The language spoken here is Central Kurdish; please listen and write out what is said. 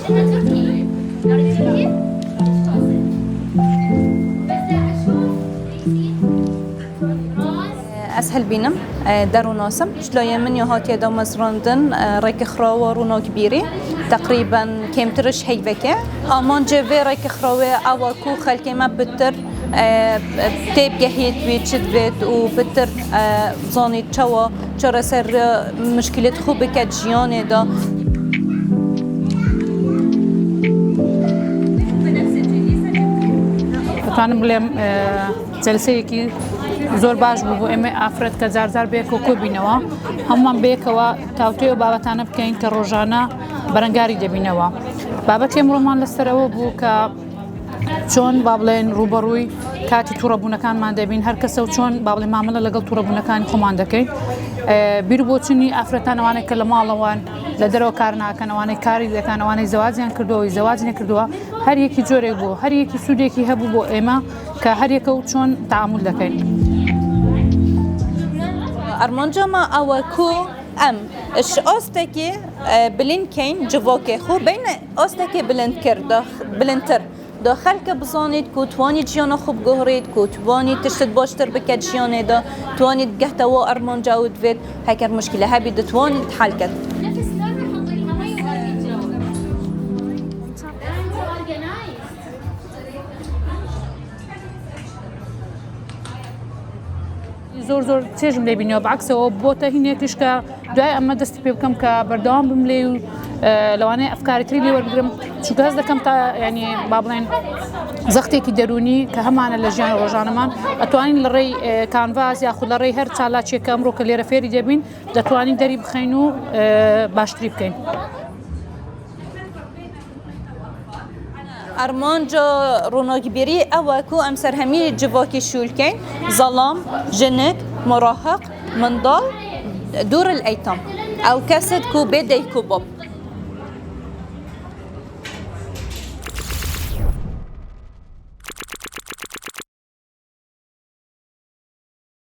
أسهل بينم دارو ناسم شلوية من يهات يدا مزراندن ريك خراوة رونا كبيري تقريبا كم ترش هيفكة أمان جوي ريك خراوة أواكو خلكي ما بتر تيب جهيت بيتشد بيت وبتر زاني تشوا چرا سر مشكلة خوب كجيانه دا توانم بڵێم جەلسەیەکی زۆر باش بوو بۆ ئێمە ئافرەت کە جارجار بەیەکەوە بینەوە هەمومان بەیەکەوە تاوتوێ و بابەتانە بکەین کە ڕۆژانە بەرەنگاری دەبینەوە بابەت ئێمڕۆمان لەسەرەوە بوو کە چۆن با بڵێن ڕوبەڕووی کاتی تووڕەبوونەکانمان دەبین هەر کەسە و چۆن با بڵێن مامەڵە لەگەڵ تووڕەبوونەکانی خۆمان دەکەین بیر بۆچوونی ئافرەتانەوانێک کە لە ماڵەوان لە دەرەوە کار ناکەن ئەوانەی کاری دەکەن ئەوانەی زەواجیان کردووەوەی زەواج نەکردووە هەر یەکی جۆرێک بوو هەر یەکی سوودێکی هەبوو بۆ ئێمە کە هەر یەکە و چۆن تەعامل دەکەین أرمانجاما أواكو أم إش أستكي بلين كين جواكي خو بين أستكي بلنتر داخل که بزانید که توانید جیان خوب گهرید که توانید تشتد باشتر بکد جیانه دا توانید گهت و ارمان جاود وید هکر مشکله هبید توانید حل کد زۆر چێژم لێ بینەوە بەعکسەوە بۆتە هینێکیش کە دوای ئەمە دەستی پێ بکەم کە بەردەوام بم لێ و لەوانەیە ئەفکارێتری لێ وەربگرم چونکە هەست دەکەم تا ینی با بڵێن زەختێکی دەرونی کە هەمانە لە ژیان ڕۆژانەمان ئەتوانین لە ڕێی کانڤاس یاخود لە ڕێی هەر چالاکێکە ئەمڕۆ کە لێرە فێری دەبین دەتوانین دەری بخەین و باشتری بکەین. أرمانجا روناكبيري أواكو أمسر همي جواكي شولكين ظلام جنك مراهق منضال دور الأيتام أو كاسد كو بدي كوبوب